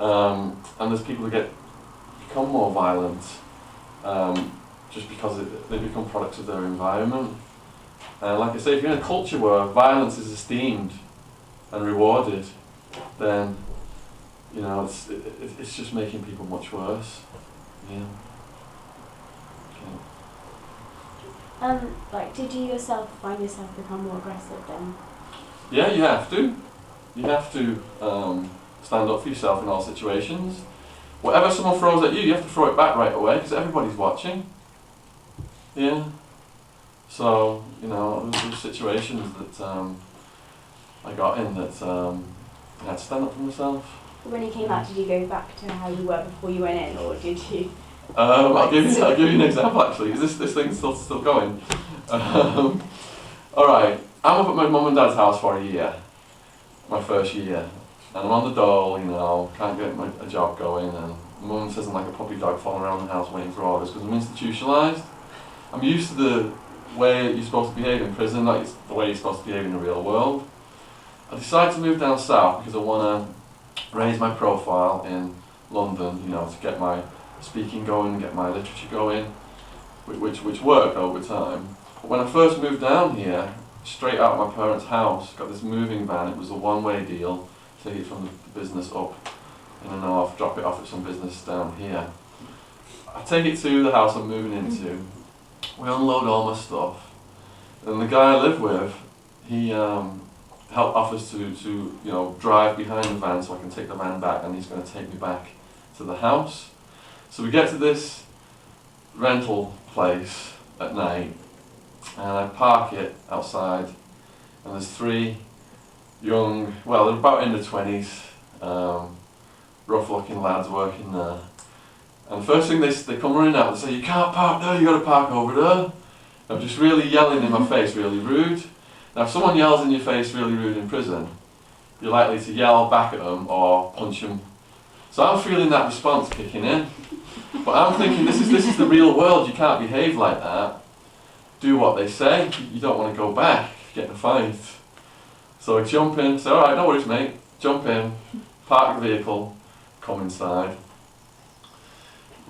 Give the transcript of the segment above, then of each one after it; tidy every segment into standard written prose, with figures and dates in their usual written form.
And there's people who become more violent just because they become products of their environment. And like I say, if you're in a culture where violence is esteemed and rewarded, then it's just making people much worse. Yeah. Did you find yourself become more aggressive then? Yeah, you have to. You have to stand up for yourself in all situations. Whatever someone throws at you, you have to throw it back right away because everybody's watching. Yeah. So, there's situations that I got in that I had to stand up for myself. When you came out, did you go back to how you were before you went in, or did you? I'll give you an example actually. Is this thing's still going? All right. I'm up at my mum and dad's house for a year, my first year, and I'm on the dole. Can't get a job going, and mum says I'm like a puppy dog following around the house waiting for orders because I'm institutionalised. I'm used to the way you're supposed to behave in prison, not the way you're supposed to behave in the real world. I decided to move down south because I want to raise my profile in London, to get my speaking going, get my literature going, which worked over time. But when I first moved down here, straight out of my parents' house, got this moving van. It was a one-way deal, take it from the business up in the north, drop it off at some business down here. I take it to the house I'm moving into. We unload all my stuff, and the guy I live with, he offers to drive behind the van so I can take the van back, and he's going to take me back to the house. So we get to this rental place at night, and I park it outside, and there's three young, they're about in their 20s, rough-looking lads working there. And the first thing they come running out and say, "You can't park there, you got to park over there." I'm just really yelling in my face, really rude. Now, if someone yells in your face really rude in prison, you're likely to yell back at them or punch them. So I'm feeling that response kicking in. But I'm thinking, this is the real world, you can't behave like that. Do what they say, you don't want to go back, get in a fight. So I jump in, say, "Alright, no worries mate," jump in, park the vehicle, come inside.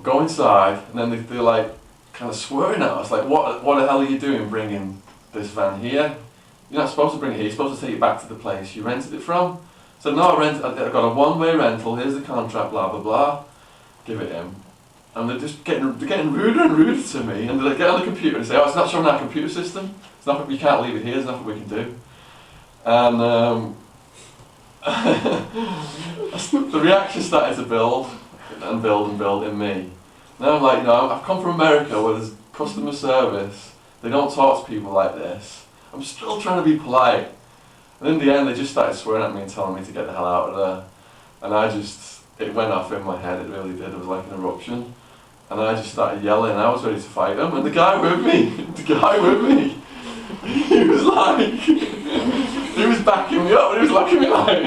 Go inside, and then they're like, kind of swearing at us, like, what the hell are you doing bringing this van here? You're not supposed to bring it here, you're supposed to take it back to the place you rented it from. So no, I've got a one-way rental, here's the contract, blah blah blah. Give it him. And they're getting ruder and ruder to me, and they get on the computer and say, "Oh, it's not showing our computer system, it's not, we can't leave it here, there's nothing we can do." And the reaction started to build and build in me. Now I'm like, I've come from America where there's customer service, they don't talk to people like this. I'm still trying to be polite. And in the end they just started swearing at me and telling me to get the hell out of there. And it went off in my head, it really did, it was like an eruption. And I just started yelling, I was ready to fight him, and the guy with me, he was like, he was backing me up, and he was looking at me like,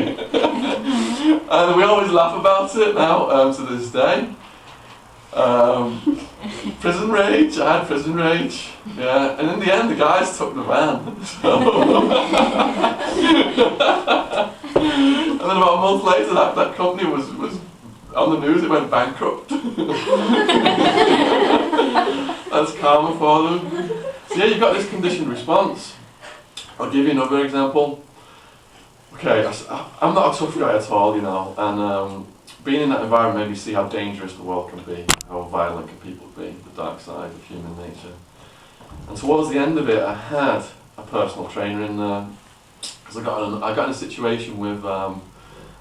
and we always laugh about it now, to this day. Prison rage, I had prison rage, yeah, and in the end the guys took the van, so. And then about a month later that company was on the news, it went bankrupt. That's karma for them. So yeah, you've got this conditioned response. I'll give you another example. Okay, I'm not a tough guy at all, and being in that environment made me see how dangerous the world can be, how violent can people be, the dark side of human nature. And towards the end of it, I had a personal trainer in there, because I got in a situation with, I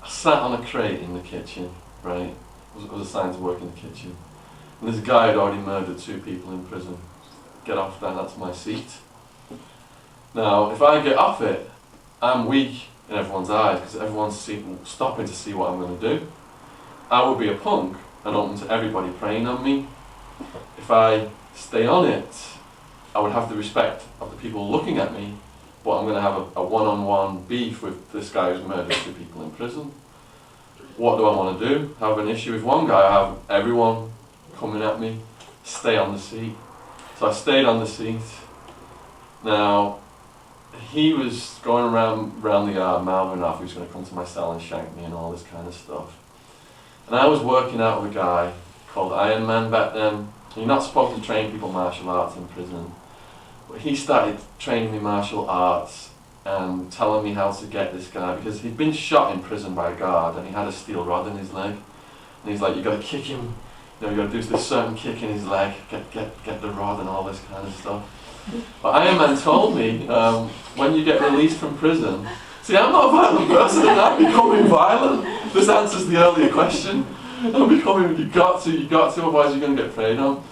sat on a crate in the kitchen, right? I was assigned to work in the kitchen. And this guy had already murdered 2 people in prison. Get off that, that's my seat. Now, if I get off it, I'm weak in everyone's eyes, because everyone's stopping to see what I'm going to do. I would be a punk and open to everybody preying on me. If I stay on it, I would have the respect of the people looking at me, but I'm going to have a one-on-one beef with this guy who's murdered 2 people in prison. What do I want to do? Have an issue with one guy, I have everyone coming at me, stay on the seat. So I stayed on the seat. Now, he was going around the yard, mouthing off, he was going to come to my cell and shank me and all this kind of stuff. And I was working out with a guy called Iron Man back then. You're not supposed to train people martial arts in prison. But he started training me martial arts and telling me how to get this guy, because he'd been shot in prison by a guard and he had a steel rod in his leg. And he's like, you got to kick him, you got to do this certain kick in his leg, get the rod and all this kind of stuff. But Iron Man told me, when you get released from prison, see, I'm not a violent person and I'm becoming violent. This answers the earlier question. I'm becoming, you got to, otherwise you're going to get preyed on.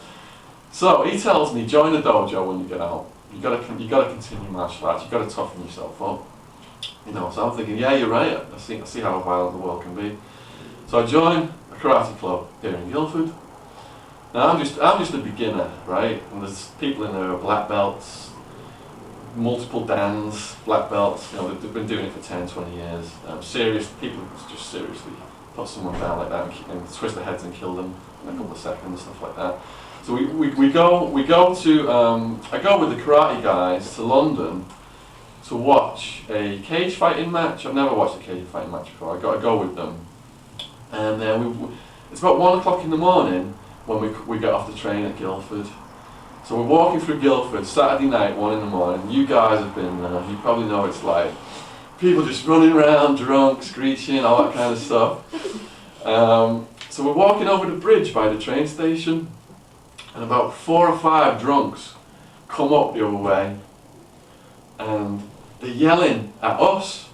So he tells me, join the dojo when you get out. You got to continue martial arts. You got to toughen yourself up. So I'm thinking, yeah, you're right. I see how violent the world can be. So I joined a karate club here in Guildford. Now I'm just a beginner, right? And there's people in there who are black belts, multiple dans, black belts. They've been doing it for 10, 20 years. Serious people just seriously put someone down like that and twist their heads and kill them in a couple of seconds, stuff like that. So we go to I go with the karate guys to London to watch a cage fighting match. I've never watched a cage fighting match before. I go with them, and it's about 1 o'clock in the morning when we get off the train at Guildford. So we're walking through Guildford Saturday night, 1 in the morning. You guys have been there. You probably know what it's like. People just running around, drunk, screeching, all that kind of stuff. So we're walking over the bridge by the train station, and about 4 or 5 drunks come up the other way, and they're yelling at us,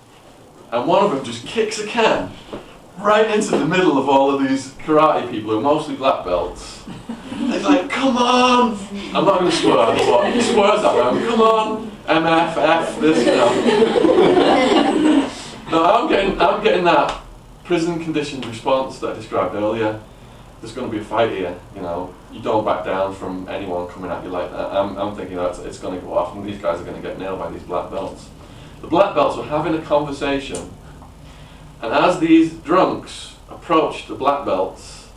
and one of them just kicks a can right into the middle of all of these karate people who are mostly black belts. He's like, come on! I'm not going to swear, but he swears at them. Come on, MF, F, this, No, I'm getting that prison conditioned response that I described earlier. There's going to be a fight here, You don't back down from anyone coming at you like that. I'm thinking that it's going to go off, and these guys are going to get nailed by these black belts. The black belts were having a conversation, and as these drunks approached the black belts,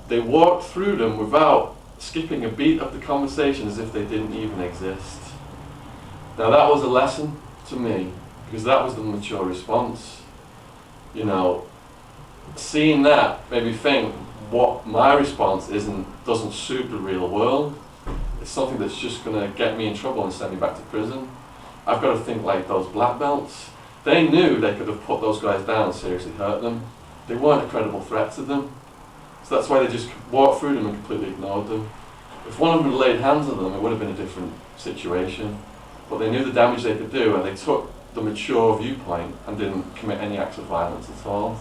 they walked through them without skipping a beat of the conversation, as if they didn't even exist. Now that was a lesson to me, because that was the mature response. Seeing that made me think, what my response doesn't suit the real world. It's something that's just going to get me in trouble and send me back to prison. I've got to think like those black belts. They knew they could have put those guys down and seriously hurt them. They weren't a credible threat to them. So that's why they just walked through them and completely ignored them. If one of them had laid hands on them, it would have been a different situation. But they knew the damage they could do, and they took the mature viewpoint and didn't commit any acts of violence at all.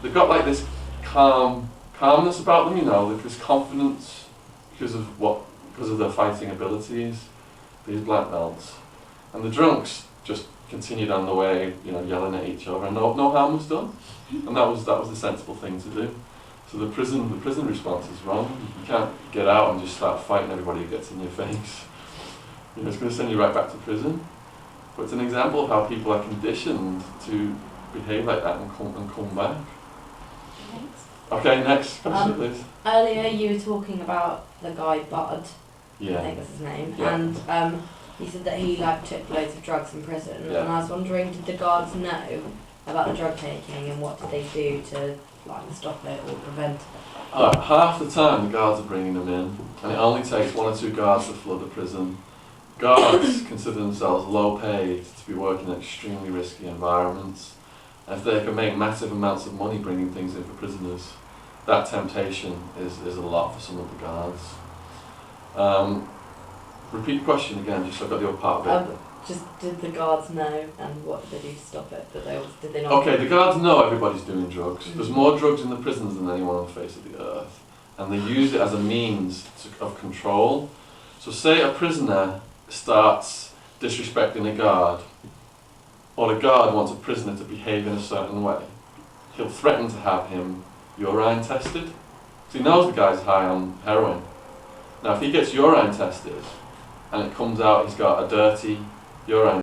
They've got like this calmness about them, like this confidence because of their fighting abilities, these black belts. And the drunks just continued on the way, yelling at each other, and no harm was done. And that was the sensible thing to do. So the prison response is wrong. You can't get out and just start fighting everybody who gets in your face. It's going to send you right back to prison. But it's an example of how people are conditioned to behave like that and come back. Thanks. Okay, next question, please. Earlier you were talking about the guy Bud, Yeah. I think was his name, Yeah. and he said that he took loads of drugs in prison, Yeah. and I was wondering, did the guards know about the drug taking, and what did they do to stop it or prevent it? Half the time the guards are bringing them in, and it only takes 1 or 2 guards to flood the prison. Guards consider themselves low paid to be working in extremely risky environments. And if they can make massive amounts of money bringing things in for prisoners, that temptation is a lot for some of the guards. Repeat the question again, just so I got the other part of it. Just did the guards know, and what did they do to stop it? Did they not? Okay, the guards know everybody's doing drugs. There's more drugs in the prisons than anyone on the face of the earth. And they use it as a means of control. So say a prisoner starts disrespecting a guard, or the guard wants a prisoner to behave in a certain way, he'll threaten to have him urine tested. So he knows the guy's high on heroin. Now if he gets urine tested, and it comes out he's got a dirty urine